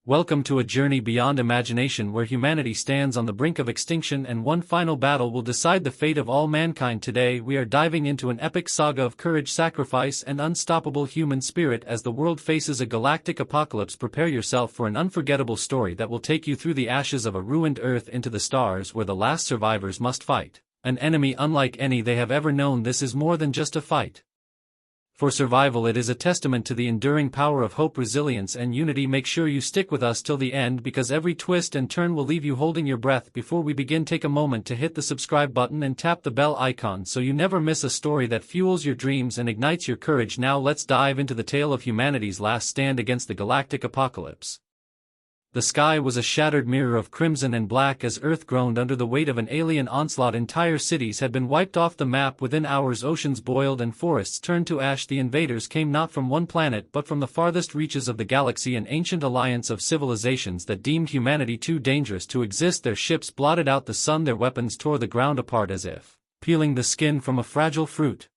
Welcome to a journey beyond imagination where humanity stands on the brink of extinction and one final battle will decide the fate of all mankind. Today we are diving into an epic saga of courage, sacrifice, and unstoppable human spirit as the world faces a galactic apocalypse. Prepare yourself for an unforgettable story that will take you through the ashes of a ruined Earth into the stars where the last survivors must fight an enemy unlike any they have ever known. This is more than just a fight for survival, it is a testament to the enduring power of hope, resilience, and unity. Make sure you stick with us till the end because every twist and turn will leave you holding your breath. Before we begin, take a moment to hit the subscribe button and tap the bell icon so you never miss a story that fuels your dreams and ignites your courage. Now let's dive into the tale of humanity's last stand against the galactic apocalypse. The sky was a shattered mirror of crimson and black as Earth groaned under the weight of an alien onslaught. Entire cities had been wiped off the map within hours. Oceans boiled and forests turned to ash. The invaders came not from one planet but from the farthest reaches of the galaxy, an ancient alliance of civilizations that deemed humanity too dangerous to exist. Their ships blotted out the sun, their weapons tore the ground apart as if peeling the skin from a fragile fruit.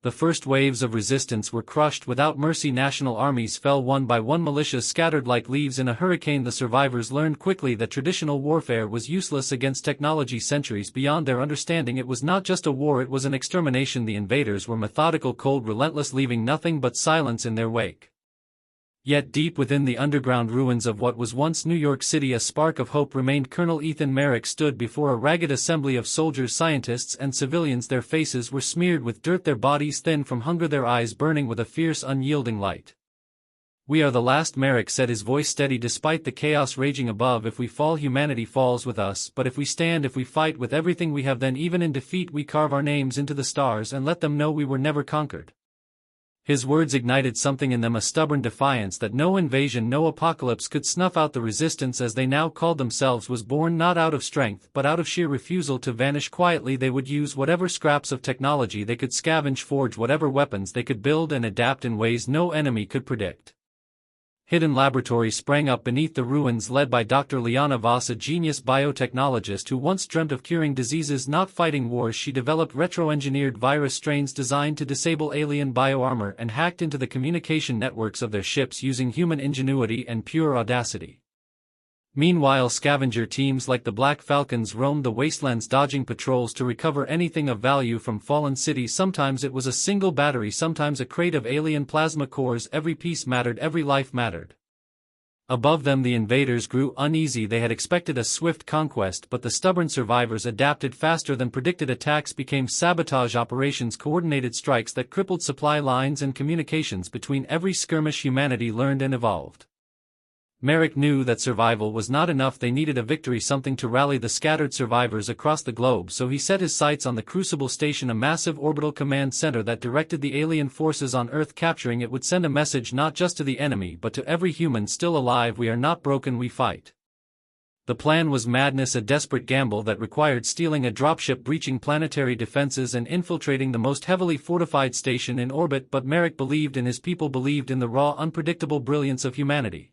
The first waves of resistance were crushed without mercy. National armies fell one by one, militias scattered like leaves in a hurricane. The survivors learned quickly that traditional warfare was useless against technology centuries beyond their understanding. It was not just a war, it was an extermination. The invaders were methodical, cold, relentless, leaving nothing but silence in their wake. Yet deep within the underground ruins of what was once New York City, a spark of hope remained. Colonel Ethan Merrick stood before a ragged assembly of soldiers, scientists, and civilians. Their faces were smeared with dirt, their bodies thin from hunger, their eyes burning with a fierce, unyielding light. "We are the last," Merrick said, his voice steady despite the chaos raging above. "If we fall, humanity falls with us, but if we stand, if we fight with everything we have, then even in defeat we carve our names into the stars and let them know we were never conquered." His words ignited something in them, a stubborn defiance that no invasion, no apocalypse could snuff out. The resistance, as they now called themselves, was born not out of strength but out of sheer refusal to vanish quietly. They would use whatever scraps of technology they could scavenge, forge whatever weapons they could build, and adapt in ways no enemy could predict. Hidden laboratories sprang up beneath the ruins, led by Dr. Liana Voss, a genius biotechnologist who once dreamt of curing diseases, not fighting wars. She developed retro-engineered virus strains designed to disable alien bioarmor and hacked into the communication networks of their ships using human ingenuity and pure audacity. Meanwhile, scavenger teams like the Black Falcons roamed the wastelands, dodging patrols to recover anything of value from fallen cities. Sometimes it was a single battery, sometimes a crate of alien plasma cores. Every piece mattered, every life mattered. Above them the invaders grew uneasy. They had expected a swift conquest, but the stubborn survivors adapted faster than predicted. Attacks became sabotage operations, coordinated strikes that crippled supply lines and communications. Between every skirmish, humanity learned and evolved. Merrick knew that survival was not enough. They needed a victory, something to rally the scattered survivors across the globe. So he set his sights on the Crucible Station, a massive orbital command center that directed the alien forces on Earth. Capturing it would send a message not just to the enemy but to every human still alive: we are not broken, we fight. The plan was madness, a desperate gamble that required stealing a dropship, breaching planetary defenses, and infiltrating the most heavily fortified station in orbit. But Merrick believed in his people, believed in the raw, unpredictable brilliance of humanity.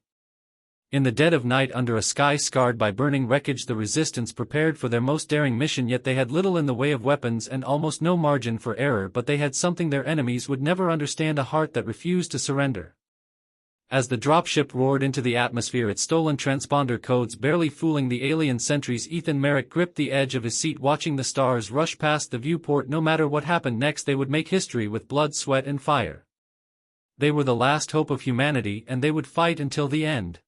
In the dead of night, under a sky scarred by burning wreckage, the resistance prepared for their most daring mission. Yet they had little in the way of weapons and almost no margin for error, but they had something their enemies would never understand: a heart that refused to surrender. As the dropship roared into the atmosphere, its stolen transponder codes barely fooling the alien sentries, Ethan Merrick gripped the edge of his seat, watching the stars rush past the viewport. No matter what happened next, they would make history with blood, sweat, and fire. They were the last hope of humanity, and they would fight until the end.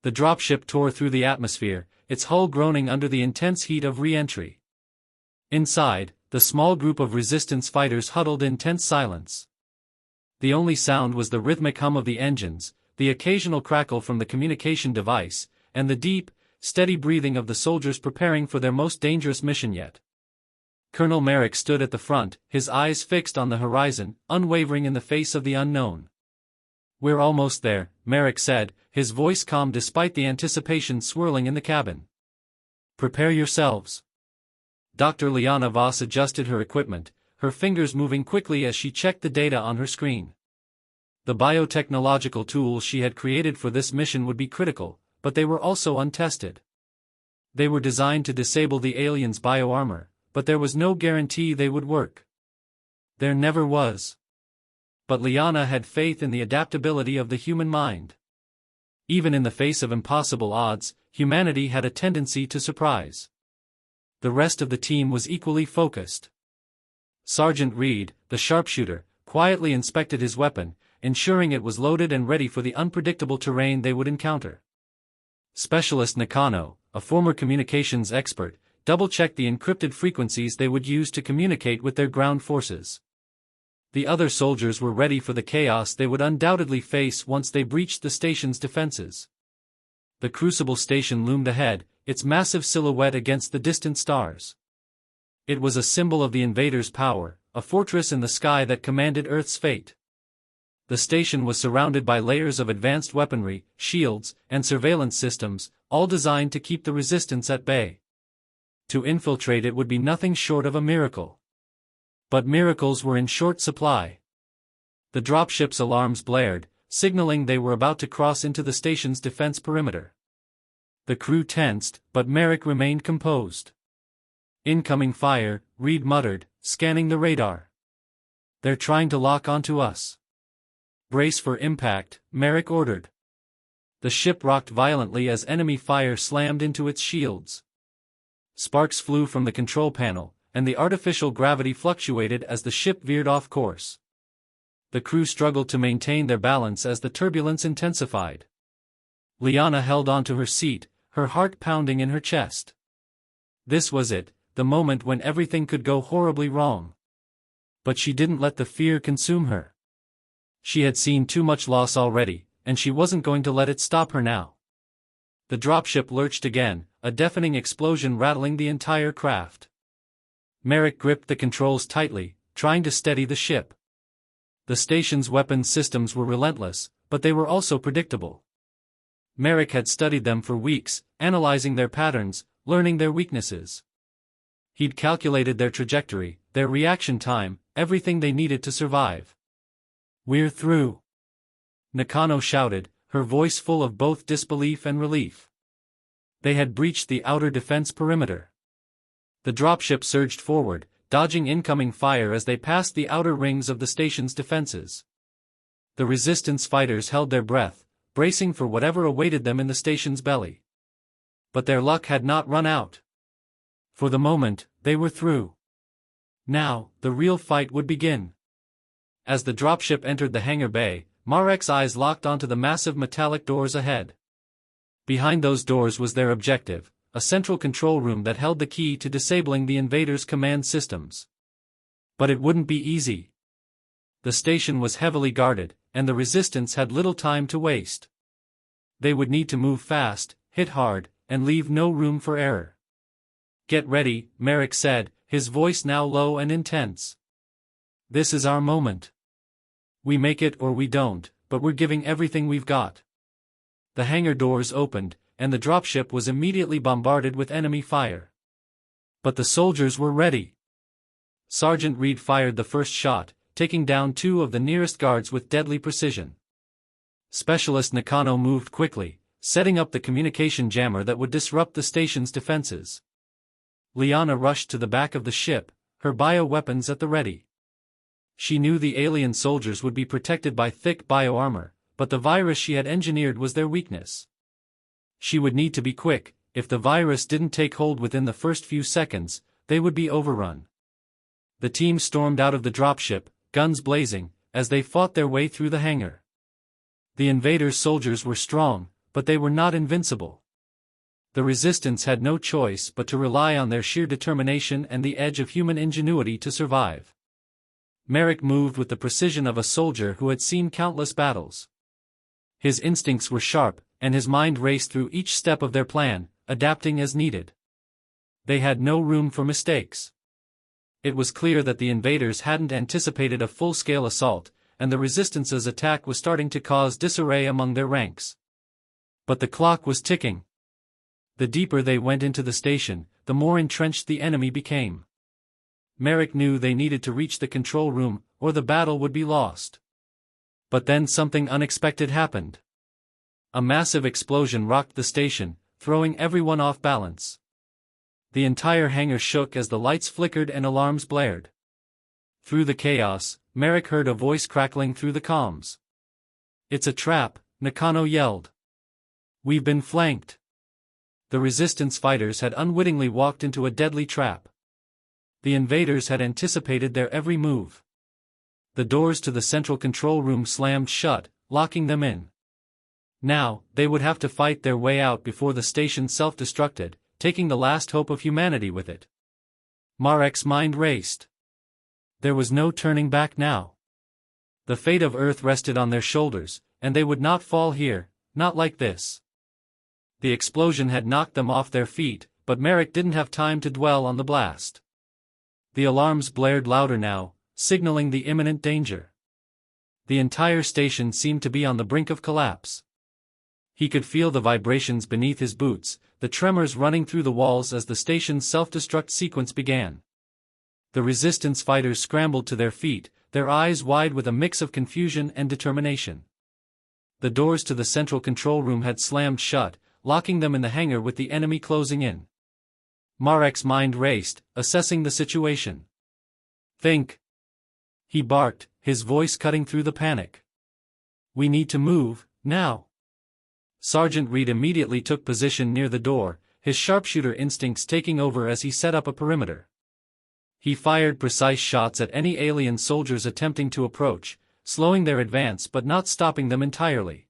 The dropship tore through the atmosphere, its hull groaning under the intense heat of re-entry. Inside, the small group of resistance fighters huddled in tense silence. The only sound was the rhythmic hum of the engines, the occasional crackle from the communication device, and the deep, steady breathing of the soldiers preparing for their most dangerous mission yet. Colonel Merrick stood at the front, his eyes fixed on the horizon, unwavering in the face of the unknown. "We're almost there," Merrick said, his voice calm despite the anticipation swirling in the cabin. "Prepare yourselves." Dr. Liana Voss adjusted her equipment, her fingers moving quickly as she checked the data on her screen. The biotechnological tools she had created for this mission would be critical, but they were also untested. They were designed to disable the aliens' bioarmor, but there was no guarantee they would work. There never was. But Liana had faith in the adaptability of the human mind. Even in the face of impossible odds, humanity had a tendency to surprise. The rest of the team was equally focused. Sergeant Reed, the sharpshooter, quietly inspected his weapon, ensuring it was loaded and ready for the unpredictable terrain they would encounter. Specialist Nakano, a former communications expert, double-checked the encrypted frequencies they would use to communicate with their ground forces. The other soldiers were ready for the chaos they would undoubtedly face once they breached the station's defenses. The Crucible station loomed ahead, its massive silhouette against the distant stars. It was a symbol of the invaders' power, a fortress in the sky that commanded Earth's fate. The station was surrounded by layers of advanced weaponry, shields, and surveillance systems, all designed to keep the resistance at bay. To infiltrate it would be nothing short of a miracle. But miracles were in short supply. The dropship's alarms blared, signaling they were about to cross into the station's defense perimeter. The crew tensed, but Merrick remained composed. "Incoming fire," Reed muttered, scanning the radar. "They're trying to lock onto us." "Brace for impact," Merrick ordered. The ship rocked violently as enemy fire slammed into its shields. Sparks flew from the control panel, and the artificial gravity fluctuated as the ship veered off course. The crew struggled to maintain their balance as the turbulence intensified. Liana held onto her seat, her heart pounding in her chest. This was it, the moment when everything could go horribly wrong. But she didn't let the fear consume her. She had seen too much loss already, and she wasn't going to let it stop her now. The dropship lurched again, a deafening explosion rattling the entire craft. Merrick gripped the controls tightly, trying to steady the ship. The station's weapons systems were relentless, but they were also predictable. Merrick had studied them for weeks, analyzing their patterns, learning their weaknesses. He'd calculated their trajectory, their reaction time, everything they needed to survive. "We're through," Nakano shouted, her voice full of both disbelief and relief. They had breached the outer defense perimeter. The dropship surged forward, dodging incoming fire as they passed the outer rings of the station's defenses. The resistance fighters held their breath, bracing for whatever awaited them in the station's belly. But their luck had not run out. For the moment, they were through. Now, the real fight would begin. As the dropship entered the hangar bay, Marek's eyes locked onto the massive metallic doors ahead. Behind those doors was their objective, a central control room that held the key to disabling the invaders' command systems. But it wouldn't be easy. The station was heavily guarded, and the resistance had little time to waste. They would need to move fast, hit hard, and leave no room for error. "Get ready," Merrick said, his voice now low and intense. "This is our moment. We make it or we don't, but we're giving everything we've got." The hangar doors opened, and the dropship was immediately bombarded with enemy fire. But the soldiers were ready. Sergeant Reed fired the first shot, taking down two of the nearest guards with deadly precision. Specialist Nakano moved quickly, setting up the communication jammer that would disrupt the station's defenses. Liana rushed to the back of the ship, her bioweapons at the ready. She knew the alien soldiers would be protected by thick bioarmor, but the virus she had engineered was their weakness. She would need to be quick. If the virus didn't take hold within the first few seconds, they would be overrun. The team stormed out of the dropship, guns blazing, as they fought their way through the hangar. The invaders' soldiers were strong, but they were not invincible. The resistance had no choice but to rely on their sheer determination and the edge of human ingenuity to survive. Merrick moved with the precision of a soldier who had seen countless battles. His instincts were sharp, and his mind raced through each step of their plan, adapting as needed. They had no room for mistakes. It was clear that the invaders hadn't anticipated a full-scale assault, and the resistance's attack was starting to cause disarray among their ranks. But the clock was ticking. The deeper they went into the station, the more entrenched the enemy became. Merrick knew they needed to reach the control room, or the battle would be lost. But then something unexpected happened. A massive explosion rocked the station, throwing everyone off balance. The entire hangar shook as the lights flickered and alarms blared. Through the chaos, Merrick heard a voice crackling through the comms. "It's a trap," Nakano yelled. We've been flanked. The resistance fighters had unwittingly walked into a deadly trap. The invaders had anticipated their every move. The doors to the central control room slammed shut, locking them in. Now, they would have to fight their way out before the station self-destructed, taking the last hope of humanity with it. Marek's mind raced. There was no turning back now. The fate of Earth rested on their shoulders, and they would not fall here, not like this. The explosion had knocked them off their feet, but Marek didn't have time to dwell on the blast. The alarms blared louder now, signaling the imminent danger. The entire station seemed to be on the brink of collapse. He could feel the vibrations beneath his boots, the tremors running through the walls as the station's self-destruct sequence began. The resistance fighters scrambled to their feet, their eyes wide with a mix of confusion and determination. The doors to the central control room had slammed shut, locking them in the hangar with the enemy closing in. Marek's mind raced, assessing the situation. "Think!" he barked, his voice cutting through the panic. "We need to move, now." Sergeant Reed immediately took position near the door, his sharpshooter instincts taking over as he set up a perimeter. He fired precise shots at any alien soldiers attempting to approach, slowing their advance but not stopping them entirely.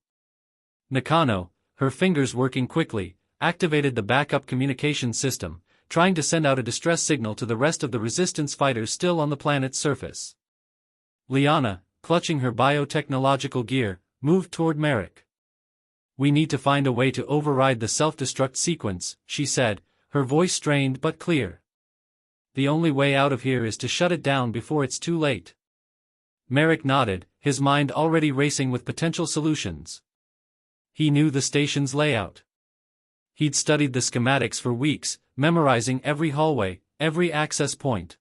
Nakano, her fingers working quickly, activated the backup communication system, trying to send out a distress signal to the rest of the resistance fighters still on the planet's surface. Liana, clutching her biotechnological gear, moved toward Marek. "We need to find a way to override the self-destruct sequence," she said, her voice strained but clear. "The only way out of here is to shut it down before it's too late." Marek nodded, his mind already racing with potential solutions. He knew the station's layout. He'd studied the schematics for weeks, memorizing every hallway, every access point.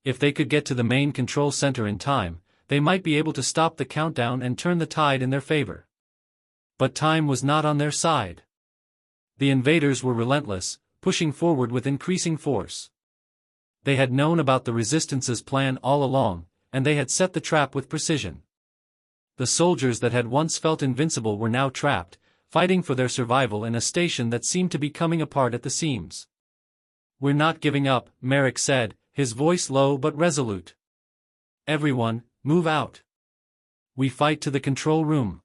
If they could get to the main control center in time, they might be able to stop the countdown and turn the tide in their favor. But time was not on their side. The invaders were relentless, pushing forward with increasing force. They had known about the Resistance's plan all along, and they had set the trap with precision. The soldiers that had once felt invincible were now trapped, fighting for their survival in a station that seemed to be coming apart at the seams. "We're not giving up," Marek said, his voice low but resolute. "Everyone, move out. We fight to the control room."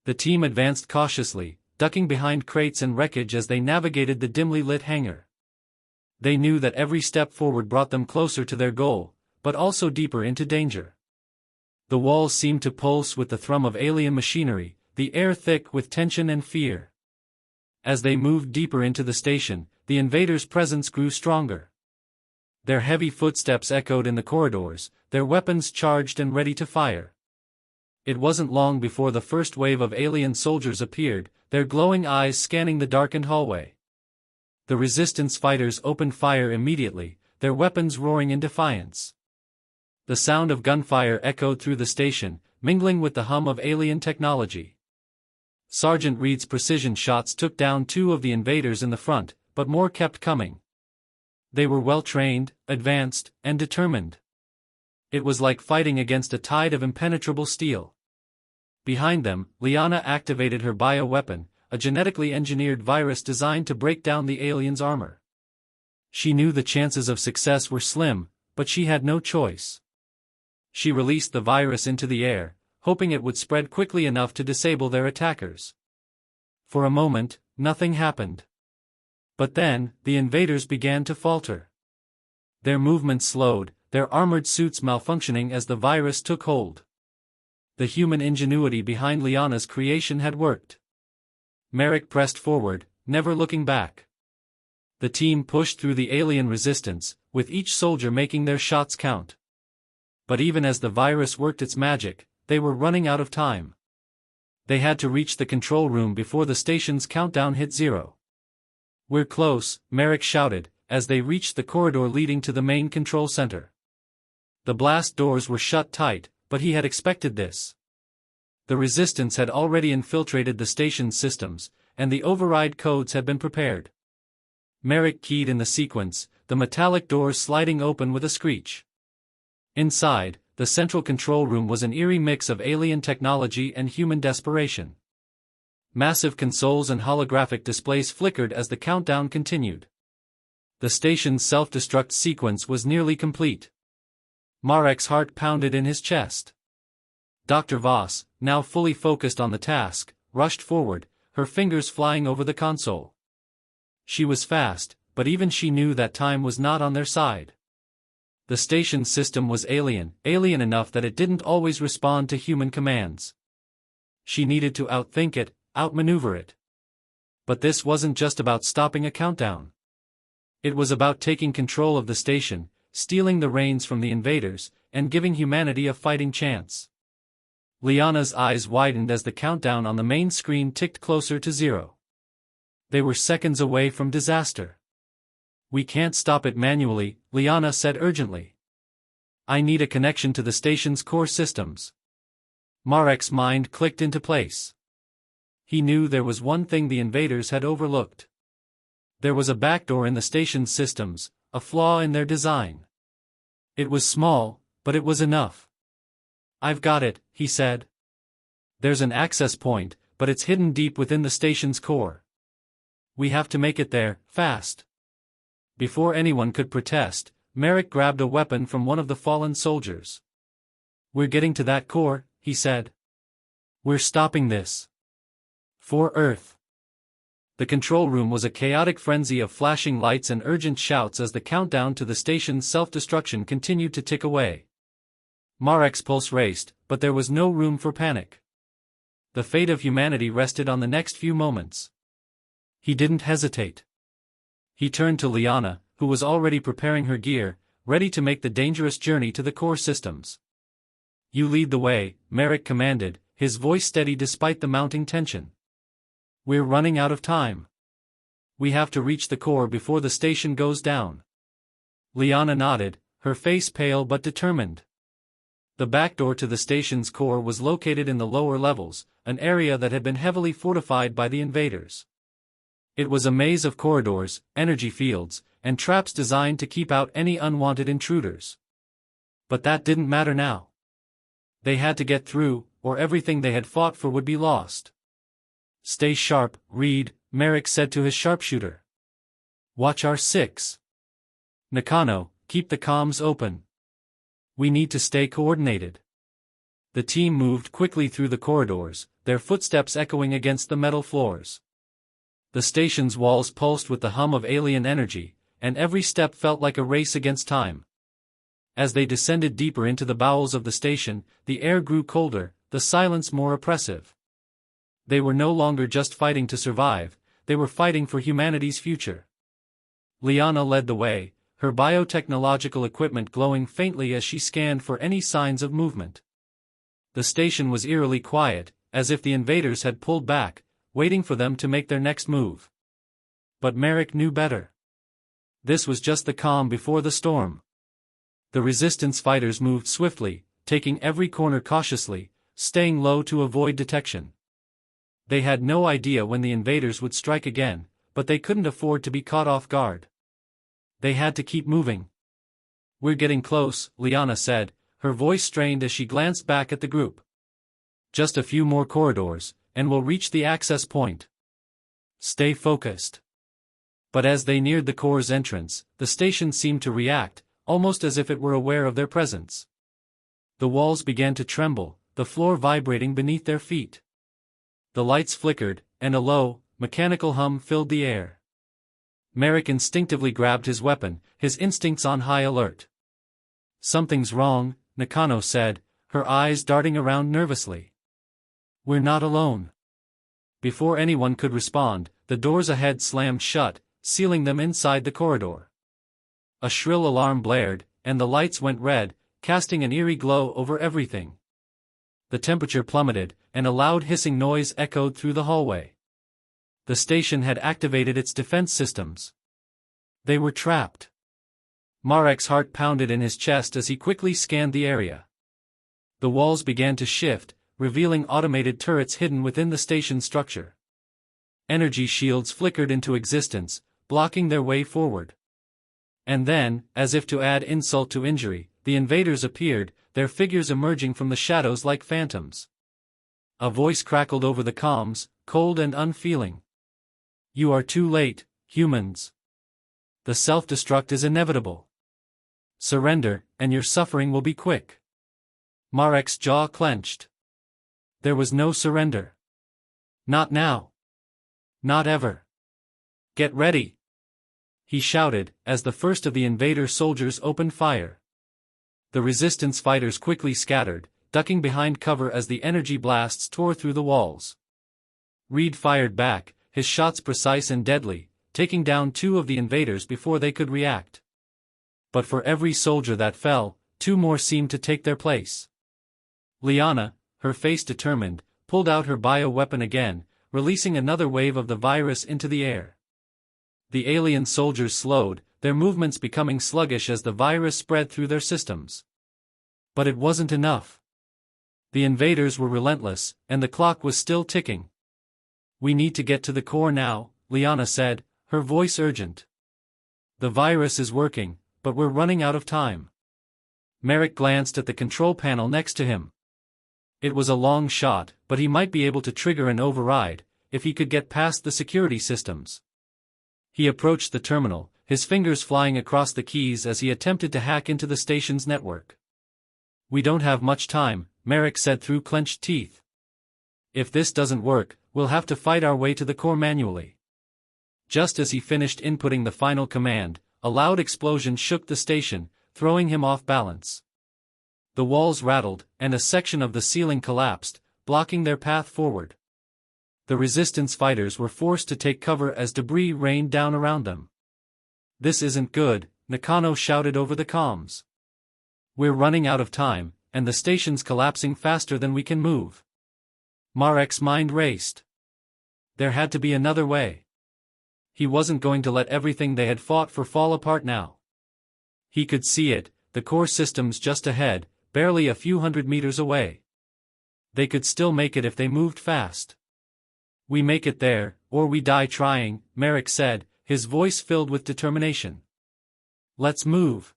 The team advanced cautiously, ducking behind crates and wreckage as they navigated the dimly lit hangar. They knew that every step forward brought them closer to their goal, but also deeper into danger. The walls seemed to pulse with the thrum of alien machinery, the air thick with tension and fear. As they moved deeper into the station, the invaders' presence grew stronger. Their heavy footsteps echoed in the corridors, their weapons charged and ready to fire. It wasn't long before the first wave of alien soldiers appeared, their glowing eyes scanning the darkened hallway. The resistance fighters opened fire immediately, their weapons roaring in defiance. The sound of gunfire echoed through the station, mingling with the hum of alien technology. Sergeant Reed's precision shots took down 2 of the invaders in the front, but more kept coming. They were well-trained, advanced, and determined. It was like fighting against a tide of impenetrable steel. Behind them, Liana activated her bioweapon, a genetically engineered virus designed to break down the aliens' armor. She knew the chances of success were slim, but she had no choice. She released the virus into the air, hoping it would spread quickly enough to disable their attackers. For a moment, nothing happened. But then, the invaders began to falter. Their movements slowed, their armored suits malfunctioning as the virus took hold. The human ingenuity behind Liana's creation had worked. Marek pressed forward, never looking back. The team pushed through the alien resistance, with each soldier making their shots count. But even as the virus worked its magic, they were running out of time. They had to reach the control room before the station's countdown hit 0. "We're close," Marek shouted, as they reached the corridor leading to the main control center. The blast doors were shut tight, but he had expected this. The resistance had already infiltrated the station's systems, and the override codes had been prepared. Marek keyed in the sequence, the metallic doors sliding open with a screech. Inside, the central control room was an eerie mix of alien technology and human desperation. Massive consoles and holographic displays flickered as the countdown continued. The station's self-destruct sequence was nearly complete. Marek's heart pounded in his chest. Dr. Voss, now fully focused on the task, rushed forward, her fingers flying over the console. She was fast, but even she knew that time was not on their side. The station's system was alien enough that it didn't always respond to human commands. She needed to outthink it, outmaneuver it. But this wasn't just about stopping a countdown. It was about taking control of the station, stealing the reins from the invaders, and giving humanity a fighting chance. Liana's eyes widened as the countdown on the main screen ticked closer to 0. They were seconds away from disaster. "We can't stop it manually," Liana said urgently. "I need a connection to the station's core systems." Marek's mind clicked into place. He knew there was one thing the invaders had overlooked. There was a backdoor in the station's systems, a flaw in their design. It was small, but it was enough. "I've got it," he said. "There's an access point, but it's hidden deep within the station's core. We have to make it there, fast." Before anyone could protest, Marek grabbed a weapon from one of the fallen soldiers. "We're getting to that core," he said. "We're stopping this. For Earth." The control room was a chaotic frenzy of flashing lights and urgent shouts as the countdown to the station's self-destruction continued to tick away. Marek's pulse raced, but there was no room for panic. The fate of humanity rested on the next few moments. He didn't hesitate. He turned to Liana, who was already preparing her gear, ready to make the dangerous journey to the core systems. "You lead the way," Marek commanded, his voice steady despite the mounting tension. "We're running out of time. We have to reach the core before the station goes down." Liana nodded, her face pale but determined. The backdoor to the station's core was located in the lower levels, an area that had been heavily fortified by the invaders. It was a maze of corridors, energy fields, and traps designed to keep out any unwanted intruders. But that didn't matter now. They had to get through, or everything they had fought for would be lost. "Stay sharp, Reed," Marek said to his sharpshooter. "Watch our 6. Nakano, keep the comms open. We need to stay coordinated." The team moved quickly through the corridors, their footsteps echoing against the metal floors. The station's walls pulsed with the hum of alien energy, and every step felt like a race against time. As they descended deeper into the bowels of the station, the air grew colder, the silence more oppressive. They were no longer just fighting to survive, they were fighting for humanity's future. Liana led the way, her biotechnological equipment glowing faintly as she scanned for any signs of movement. The station was eerily quiet, as if the invaders had pulled back, waiting for them to make their next move. But Marek knew better. This was just the calm before the storm. The resistance fighters moved swiftly, taking every corner cautiously, staying low to avoid detection. They had no idea when the invaders would strike again, but they couldn't afford to be caught off guard. They had to keep moving. "We're getting close," Liana said, her voice strained as she glanced back at the group. "Just a few more corridors, and we'll reach the access point. Stay focused." But as they neared the core's entrance, the station seemed to react, almost as if it were aware of their presence. The walls began to tremble, the floor vibrating beneath their feet. The lights flickered, and a low, mechanical hum filled the air. Marek instinctively grabbed his weapon, his instincts on high alert. "Something's wrong," Nakano said, her eyes darting around nervously. "We're not alone." Before anyone could respond, the doors ahead slammed shut, sealing them inside the corridor. A shrill alarm blared, and the lights went red, casting an eerie glow over everything. The temperature plummeted, and a loud hissing noise echoed through the hallway. The station had activated its defense systems. They were trapped. Marek's heart pounded in his chest as he quickly scanned the area. The walls began to shift, revealing automated turrets hidden within the station structure. Energy shields flickered into existence, blocking their way forward. And then, as if to add insult to injury, the invaders appeared, their figures emerging from the shadows like phantoms. A voice crackled over the comms, cold and unfeeling. You are too late, humans. The self-destruct is inevitable. Surrender, and your suffering will be quick. Marek's jaw clenched. There was no surrender. Not now. Not ever. Get ready, he shouted, as the first of the invader soldiers opened fire. The resistance fighters quickly scattered, ducking behind cover as the energy blasts tore through the walls. Reed fired back, his shots precise and deadly, taking down 2 of the invaders before they could react. But for every soldier that fell, 2 more seemed to take their place. Liana, her face determined, pulled out her bioweapon again, releasing another wave of the virus into the air. The alien soldiers slowed, their movements becoming sluggish as the virus spread through their systems. But it wasn't enough. The invaders were relentless, and the clock was still ticking. We need to get to the core now, Liana said, her voice urgent. The virus is working, but we're running out of time. Merrick glanced at the control panel next to him. It was a long shot, but he might be able to trigger an override, if he could get past the security systems. He approached the terminal, his fingers flying across the keys as he attempted to hack into the station's network. We don't have much time, Merrick said through clenched teeth. If this doesn't work, we'll have to fight our way to the core manually. Just as he finished inputting the final command, a loud explosion shook the station, throwing him off balance. The walls rattled, and a section of the ceiling collapsed, blocking their path forward. The resistance fighters were forced to take cover as debris rained down around them. This isn't good, Nakano shouted over the comms. We're running out of time, and the station's collapsing faster than we can move. Marek's mind raced. There had to be another way. He wasn't going to let everything they had fought for fall apart now. He could see it, the core systems just ahead, barely a few hundred meters away. They could still make it if they moved fast. We make it there, or we die trying, Merrick said, his voice filled with determination. Let's move.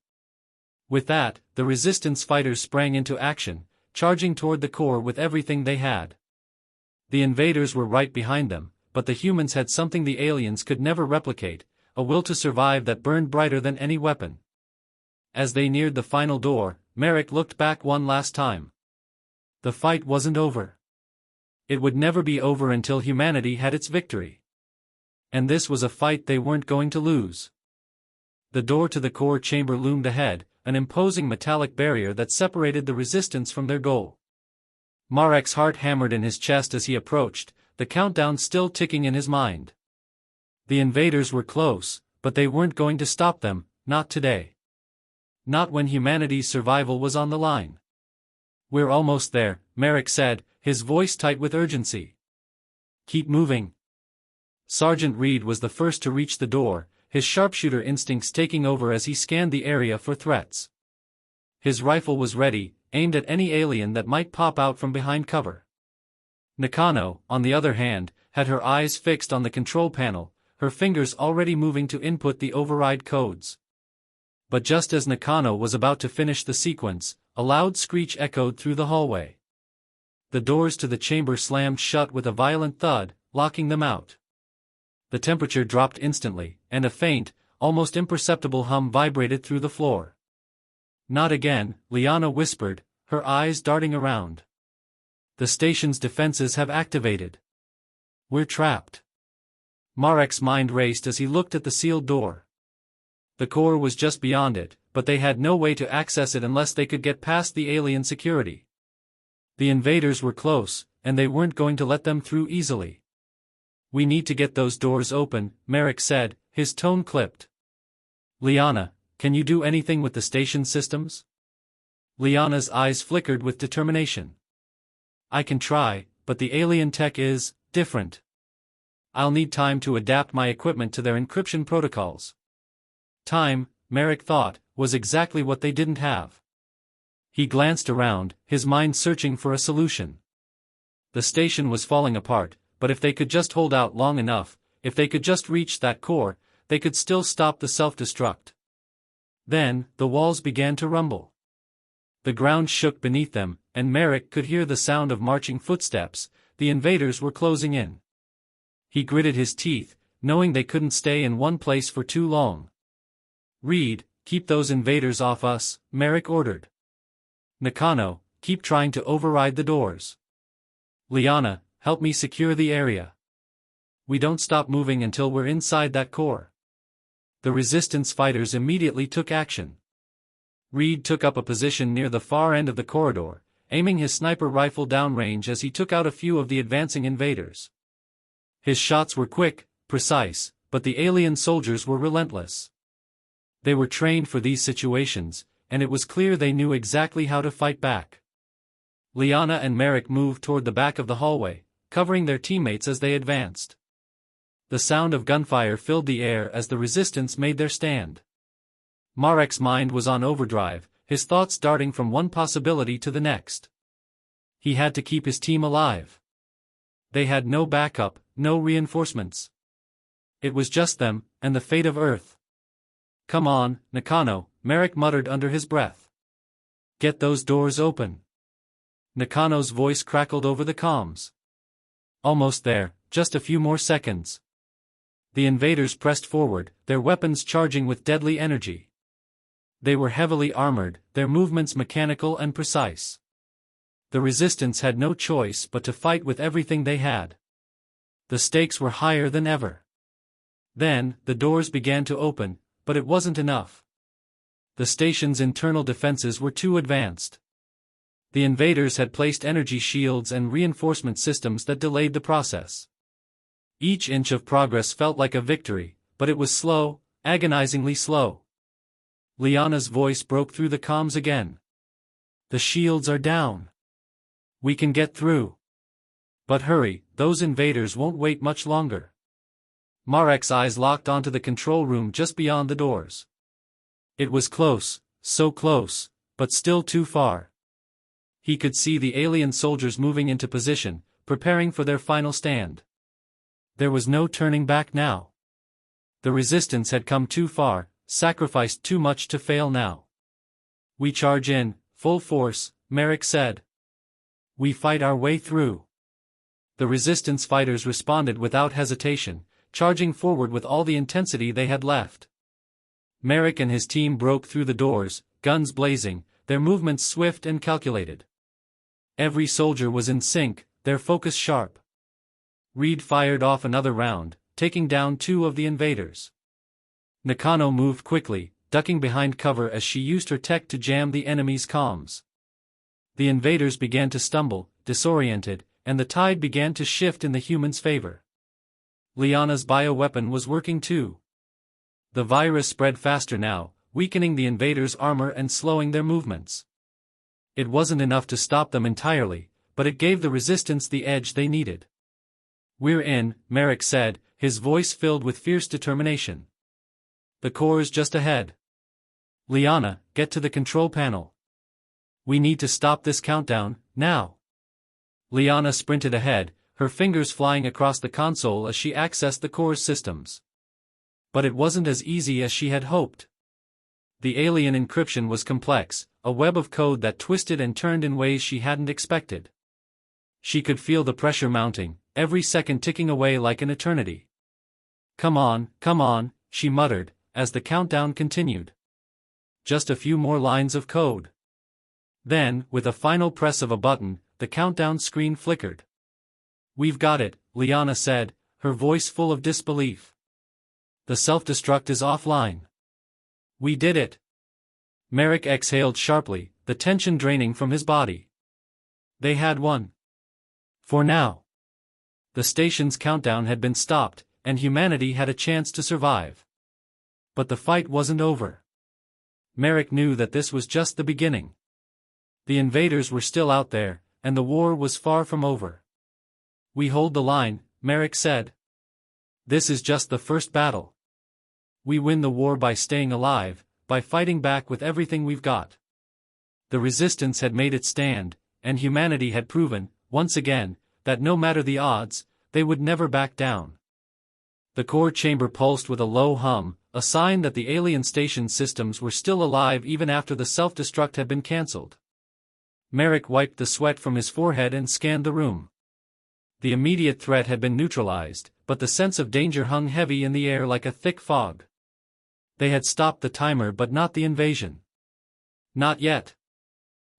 With that, the resistance fighters sprang into action, charging toward the core with everything they had. The invaders were right behind them, but the humans had something the aliens could never replicate, a will to survive that burned brighter than any weapon. As they neared the final door, Merrick looked back one last time. The fight wasn't over. It would never be over until humanity had its victory. And this was a fight they weren't going to lose. The door to the core chamber loomed ahead, an imposing metallic barrier that separated the resistance from their goal. Marek's heart hammered in his chest as he approached, the countdown still ticking in his mind. The invaders were close, but they weren't going to stop them, not today. Not when humanity's survival was on the line. We're almost there, Merrick said, his voice tight with urgency. Keep moving. Sergeant Reed was the first to reach the door, his sharpshooter instincts taking over as he scanned the area for threats. His rifle was ready, aimed at any alien that might pop out from behind cover. Nakano, on the other hand, had her eyes fixed on the control panel, her fingers already moving to input the override codes. But just as Nakano was about to finish the sequence, a loud screech echoed through the hallway. The doors to the chamber slammed shut with a violent thud, locking them out. The temperature dropped instantly, and a faint, almost imperceptible hum vibrated through the floor. Not again, Liana whispered, her eyes darting around. The station's defenses have activated. We're trapped. Marek's mind raced as he looked at the sealed door. The core was just beyond it, but they had no way to access it unless they could get past the alien security. The invaders were close, and they weren't going to let them through easily. We need to get those doors open, Merrick said, his tone clipped. Liana, can you do anything with the station systems? Liana's eyes flickered with determination. I can try, but the alien tech is different. I'll need time to adapt my equipment to their encryption protocols. Time, Merrick thought, was exactly what they didn't have. He glanced around, his mind searching for a solution. The station was falling apart, but if they could just hold out long enough, if they could just reach that core, they could still stop the self-destruct. Then, the walls began to rumble. The ground shook beneath them, and Merrick could hear the sound of marching footsteps. The invaders were closing in. He gritted his teeth, knowing they couldn't stay in one place for too long. "Reed, keep those invaders off us," Merrick ordered. "Nakano, keep trying to override the doors. Liana, help me secure the area. We don't stop moving until we're inside that core." The resistance fighters immediately took action. Reed took up a position near the far end of the corridor, aiming his sniper rifle downrange as he took out a few of the advancing invaders. His shots were quick, precise, but the alien soldiers were relentless. They were trained for these situations, and it was clear they knew exactly how to fight back. Liana and Merrick moved toward the back of the hallway, covering their teammates as they advanced. The sound of gunfire filled the air as the resistance made their stand. Marek's mind was on overdrive, his thoughts darting from one possibility to the next. He had to keep his team alive. They had no backup, no reinforcements. It was just them, and the fate of Earth. "Come on, Nakano," Merrick muttered under his breath. "Get those doors open." Nakano's voice crackled over the comms. "Almost there, just a few more seconds." The invaders pressed forward, their weapons charging with deadly energy. They were heavily armored, their movements mechanical and precise. The resistance had no choice but to fight with everything they had. The stakes were higher than ever. Then, the doors began to open, but it wasn't enough. The station's internal defenses were too advanced. The invaders had placed energy shields and reinforcement systems that delayed the process. Each inch of progress felt like a victory, but it was slow, agonizingly slow. Liana's voice broke through the comms again. "The shields are down. We can get through. But hurry, those invaders won't wait much longer." Marek's eyes locked onto the control room just beyond the doors. It was close, so close, but still too far. He could see the alien soldiers moving into position, preparing for their final stand. There was no turning back now. The resistance had come too far, sacrificed too much to fail now. "We charge in, full force," Merrick said. "We fight our way through." The resistance fighters responded without hesitation, charging forward with all the intensity they had left. Merrick and his team broke through the doors, guns blazing, their movements swift and calculated. Every soldier was in sync, their focus sharp. Reed fired off another round, taking down 2 of the invaders. Nakano moved quickly, ducking behind cover as she used her tech to jam the enemy's comms. The invaders began to stumble, disoriented, and the tide began to shift in the humans' favor. Liana's bioweapon was working too. The virus spread faster now, weakening the invaders' armor and slowing their movements. It wasn't enough to stop them entirely, but it gave the resistance the edge they needed. "We're in," Merrick said, his voice filled with fierce determination. "The core's just ahead. Liana, get to the control panel. We need to stop this countdown, now." Liana sprinted ahead, her fingers flying across the console as she accessed the core's systems. But it wasn't as easy as she had hoped. The alien encryption was complex, a web of code that twisted and turned in ways she hadn't expected. She could feel the pressure mounting, every second ticking away like an eternity. Come on," she muttered, as the countdown continued. Just a few more lines of code. Then, with a final press of a button, the countdown screen flickered. "We've got it," Liana said, her voice full of disbelief. "The self-destruct is offline. We did it." Merrick exhaled sharply, the tension draining from his body. They had won. For now. The station's countdown had been stopped, and humanity had a chance to survive. But the fight wasn't over. Merrick knew that this was just the beginning. The invaders were still out there, and the war was far from over. "We hold the line," Merrick said. "This is just the first battle. We win the war by staying alive, by fighting back with everything we've got." The resistance had made its stand, and humanity had proven, once again, that no matter the odds, they would never back down. The core chamber pulsed with a low hum, a sign that the alien station systems were still alive even after the self-destruct had been cancelled. Merrick wiped the sweat from his forehead and scanned the room. The immediate threat had been neutralized, but the sense of danger hung heavy in the air like a thick fog. They had stopped the timer but not the invasion. Not yet.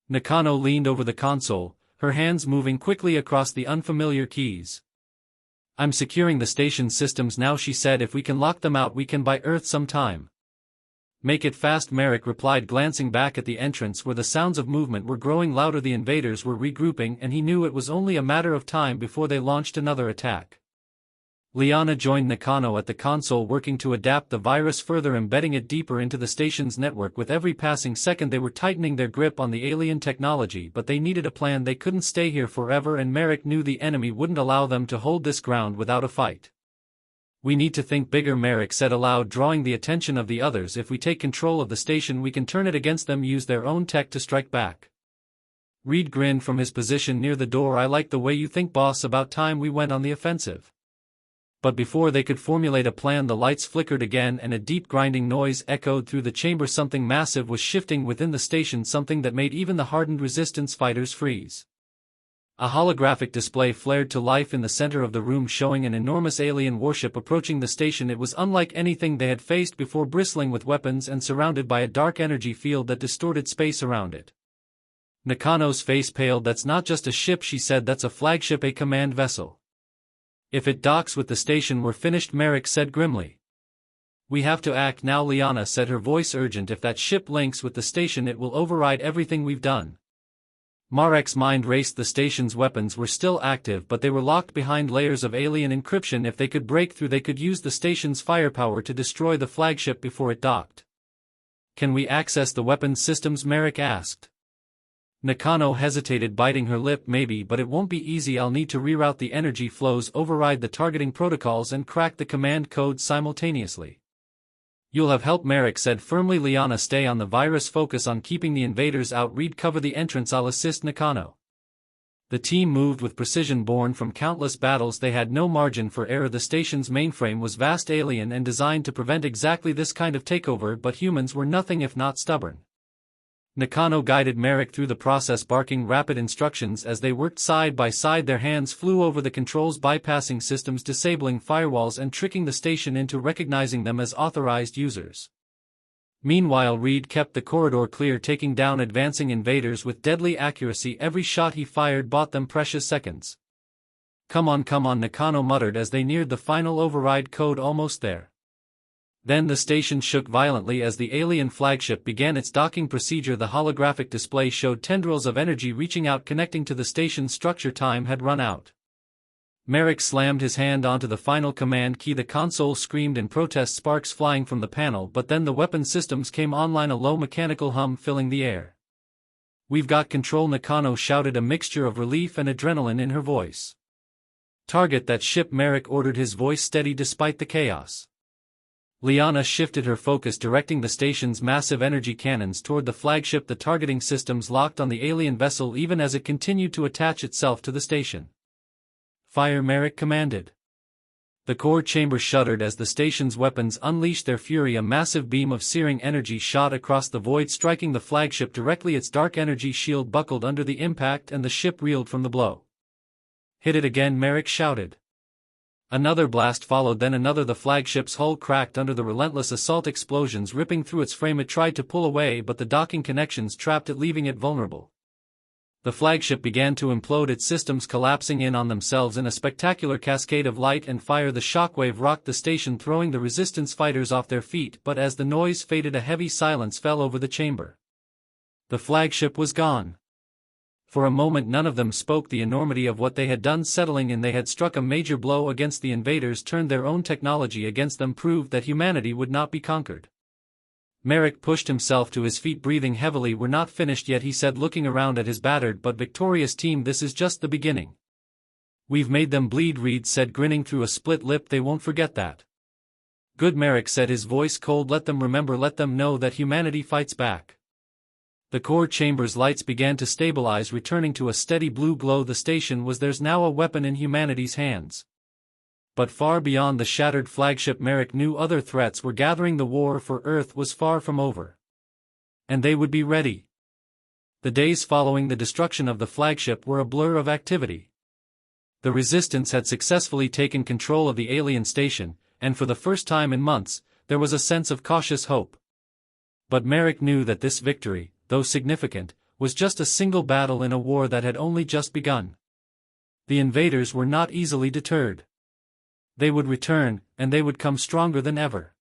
Nakano leaned over the console, her hands moving quickly across the unfamiliar keys. "I'm securing the station's systems now," she said. "If we can lock them out we can buy Earth some time." "Make it fast," Merrick replied, glancing back at the entrance where the sounds of movement were growing louder. The invaders were regrouping and he knew it was only a matter of time before they launched another attack. Liana joined Nakano at the console, working to adapt the virus, further embedding it deeper into the station's network. With every passing second they were tightening their grip on the alien technology, but they needed a plan. They couldn't stay here forever, and Merrick knew the enemy wouldn't allow them to hold this ground without a fight. "We need to think bigger," Merrick said aloud, drawing the attention of the others. "If we take control of the station we can turn it against them, use their own tech to strike back." Reed grinned from his position near the door. "I like the way you think, boss. About time we went on the offensive." But before they could formulate a plan, the lights flickered again and a deep grinding noise echoed through the chamber. Something massive was shifting within the station, something that made even the hardened resistance fighters freeze. A holographic display flared to life in the center of the room, showing an enormous alien warship approaching the station. It was unlike anything they had faced before, bristling with weapons and surrounded by a dark energy field that distorted space around it. Nakano's face paled. "That's not just a ship," she said. "That's a flagship, a command vessel. If it docks with the station we're finished," Merrick said grimly. "We have to act now," Liana said, her voice urgent. "If that ship links with the station it will override everything we've done." Marek's mind raced. The station's weapons were still active, but they were locked behind layers of alien encryption. If they could break through they could use the station's firepower to destroy the flagship before it docked. "Can we access the weapons systems?" Merrick asked. Nakano hesitated, biting her lip. "Maybe, but it won't be easy. I'll need to reroute the energy flows, override the targeting protocols, and crack the command codes simultaneously." "You'll have help," Merrick said firmly. "Liana, stay on the virus, focus on keeping the invaders out. Reed, cover the entrance. I'll assist Nakano." The team moved with precision born from countless battles. They had no margin for error. The station's mainframe was vast, alien, and designed to prevent exactly this kind of takeover, but humans were nothing if not stubborn. Nakano guided Merrick through the process, barking rapid instructions as they worked side by side. Their hands flew over the controls, bypassing systems, disabling firewalls, and tricking the station into recognizing them as authorized users. Meanwhile, Reed kept the corridor clear, taking down advancing invaders with deadly accuracy. Every shot he fired bought them precious seconds. Come on, Nakano muttered as they neared the final override code. "Almost there." Then the station shook violently as the alien flagship began its docking procedure. The holographic display showed tendrils of energy reaching out, connecting to the station's structure. Time had run out. Merrick slammed his hand onto the final command key. The console screamed in protest, sparks flying from the panel, but then the weapon systems came online, a low mechanical hum filling the air. "We've got control," Nakano shouted, a mixture of relief and adrenaline in her voice. "Target that ship," Merrick ordered, his voice steady despite the chaos. Liana shifted her focus, directing the station's massive energy cannons toward the flagship. The targeting systems locked on the alien vessel even as it continued to attach itself to the station. "Fire," Merrick commanded. The core chamber shuddered as the station's weapons unleashed their fury. A massive beam of searing energy shot across the void, striking the flagship directly. Its dark energy shield buckled under the impact and the ship reeled from the blow. "Hit it again," Merrick shouted. Another blast followed, then another. The flagship's hull cracked under the relentless assault, explosions ripping through its frame. It tried to pull away, but the docking connections trapped it, leaving it vulnerable. The flagship began to implode, its systems collapsing in on themselves in a spectacular cascade of light and fire. The shockwave rocked the station, throwing the resistance fighters off their feet, but as the noise faded a heavy silence fell over the chamber. The flagship was gone. For a moment none of them spoke. The enormity of what they had done settling in. They had struck a major blow against the invaders, turned their own technology against them, proved that humanity would not be conquered. Merrick pushed himself to his feet, breathing heavily. "We're not finished yet," he said, looking around at his battered but victorious team. "This is just the beginning." "We've made them bleed," Reed said, grinning through a split lip. "They won't forget that." "Good," Merrick said, his voice cold. "Let them remember, let them know that humanity fights back." The core chamber's lights began to stabilize, returning to a steady blue glow. The station was theirs now, a weapon in humanity's hands. But far beyond the shattered flagship, Merrick knew other threats were gathering. The war for Earth was far from over. And they would be ready. The days following the destruction of the flagship were a blur of activity. The Resistance had successfully taken control of the alien station, and for the first time in months, there was a sense of cautious hope. But Merrick knew that this victory, though significant, was just a single battle in a war that had only just begun. The invaders were not easily deterred. They would return, and they would come stronger than ever.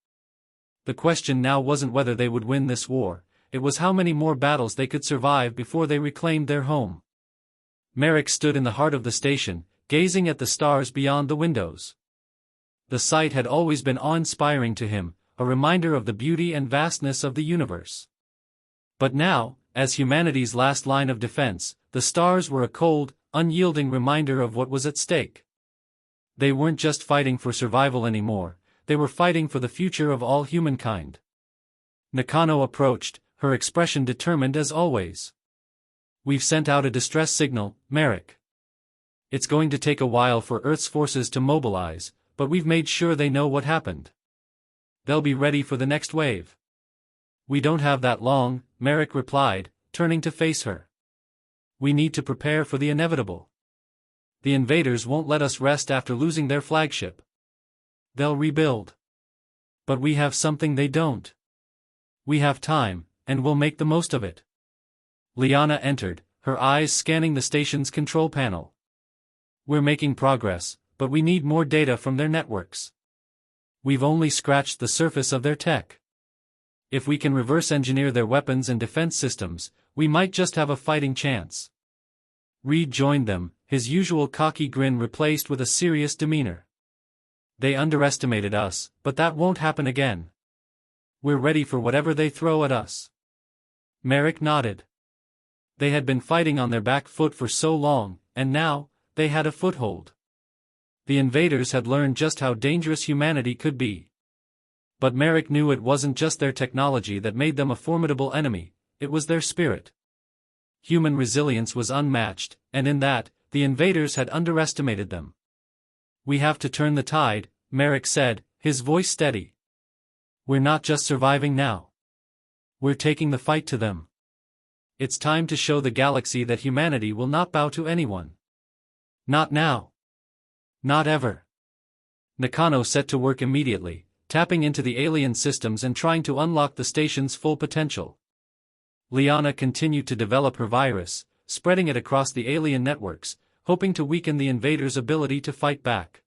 The question now wasn't whether they would win this war, it was how many more battles they could survive before they reclaimed their home. Merrick stood in the heart of the station, gazing at the stars beyond the windows. The sight had always been awe-inspiring to him, a reminder of the beauty and vastness of the universe. But now, as humanity's last line of defense, the stars were a cold, unyielding reminder of what was at stake. They weren't just fighting for survival anymore, they were fighting for the future of all humankind. Nakano approached, her expression determined as always. "We've sent out a distress signal, Merrick. It's going to take a while for Earth's forces to mobilize, but we've made sure they know what happened. They'll be ready for the next wave." "We don't have that long," Merrick replied, turning to face her. "We need to prepare for the inevitable. The invaders won't let us rest after losing their flagship. They'll rebuild. But we have something they don't. We have time, and we'll make the most of it." Liana entered, her eyes scanning the station's control panel. "We're making progress, but we need more data from their networks. We've only scratched the surface of their tech. If we can reverse engineer their weapons and defense systems, we might just have a fighting chance." Reed joined them, his usual cocky grin replaced with a serious demeanor. "They underestimated us, but that won't happen again. We're ready for whatever they throw at us." Merrick nodded. They had been fighting on their back foot for so long, and now, they had a foothold. The invaders had learned just how dangerous humanity could be. But Merrick knew it wasn't just their technology that made them a formidable enemy, it was their spirit. Human resilience was unmatched, and in that, the invaders had underestimated them. "We have to turn the tide," Merrick said, his voice steady. "We're not just surviving now. We're taking the fight to them. It's time to show the galaxy that humanity will not bow to anyone. Not now. Not ever." Nakano set to work immediately, tapping into the alien systems and trying to unlock the station's full potential. Liana continued to develop her virus, spreading it across the alien networks, hoping to weaken the invaders' ability to fight back.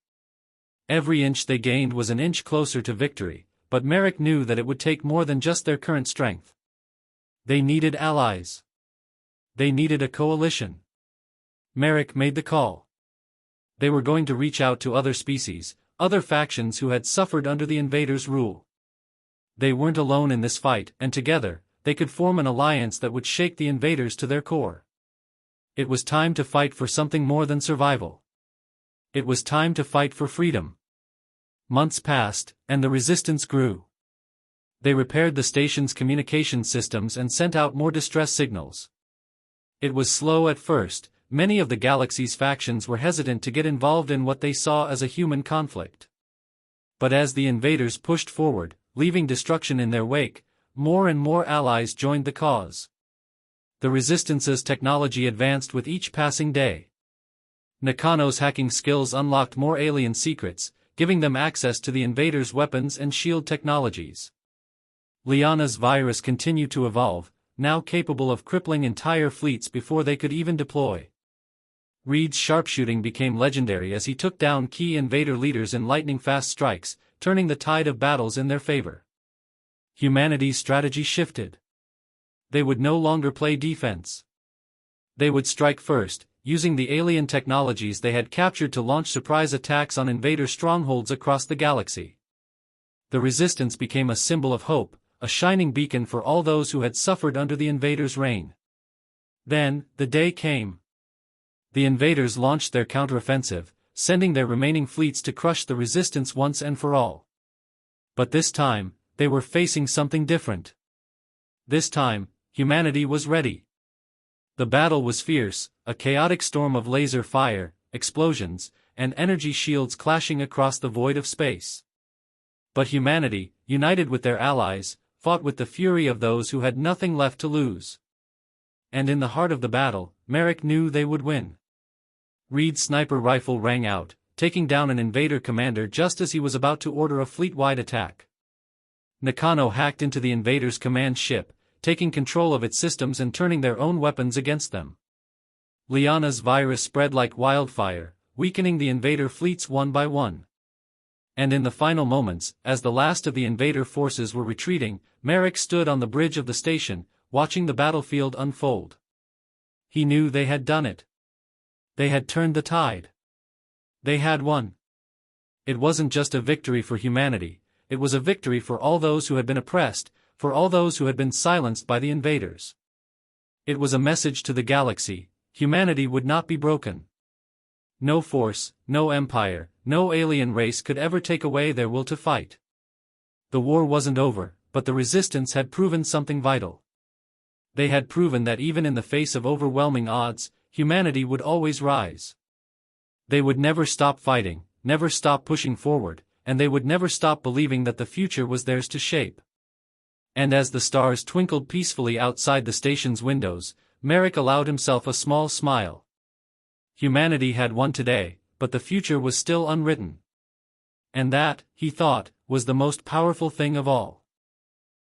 Every inch they gained was an inch closer to victory, but Merrick knew that it would take more than just their current strength. They needed allies. They needed a coalition. Merrick made the call. They were going to reach out to other species, other factions who had suffered under the invaders' rule. They weren't alone in this fight, and together, they could form an alliance that would shake the invaders to their core. It was time to fight for something more than survival. It was time to fight for freedom. Months passed, and the resistance grew. They repaired the station's communication systems and sent out more distress signals. It was slow at first, many of the galaxy's factions were hesitant to get involved in what they saw as a human conflict. But as the invaders pushed forward, leaving destruction in their wake, more and more allies joined the cause. The Resistance's technology advanced with each passing day. Nakano's hacking skills unlocked more alien secrets, giving them access to the invaders' weapons and shield technologies. Liana's virus continued to evolve, now capable of crippling entire fleets before they could even deploy. Reed's sharpshooting became legendary as he took down key invader leaders in lightning-fast strikes, turning the tide of battles in their favor. Humanity's strategy shifted. They would no longer play defense. They would strike first, using the alien technologies they had captured to launch surprise attacks on invader strongholds across the galaxy. The Resistance became a symbol of hope, a shining beacon for all those who had suffered under the invaders' reign. Then, the day came. The invaders launched their counteroffensive, sending their remaining fleets to crush the Resistance once and for all. But this time, they were facing something different. This time, humanity was ready. The battle was fierce, a chaotic storm of laser fire, explosions, and energy shields clashing across the void of space. But humanity, united with their allies, fought with the fury of those who had nothing left to lose. And in the heart of the battle, Merrick knew they would win. Reed's sniper rifle rang out, taking down an invader commander just as he was about to order a fleet-wide attack. Nakano hacked into the invaders' command ship, taking control of its systems and turning their own weapons against them. Liana's virus spread like wildfire, weakening the invader fleets one by one. And in the final moments, as the last of the invader forces were retreating, Merrick stood on the bridge of the station, watching the battlefield unfold. He knew they had done it. They had turned the tide. They had won. It wasn't just a victory for humanity, it was a victory for all those who had been oppressed, for all those who had been silenced by the invaders. It was a message to the galaxy: humanity would not be broken. No force, no empire, no alien race could ever take away their will to fight. The war wasn't over, but the resistance had proven something vital. They had proven that even in the face of overwhelming odds, humanity would always rise. They would never stop fighting, never stop pushing forward, and they would never stop believing that the future was theirs to shape. And as the stars twinkled peacefully outside the station's windows, Merrick allowed himself a small smile. Humanity had won today, but the future was still unwritten. And that, he thought, was the most powerful thing of all.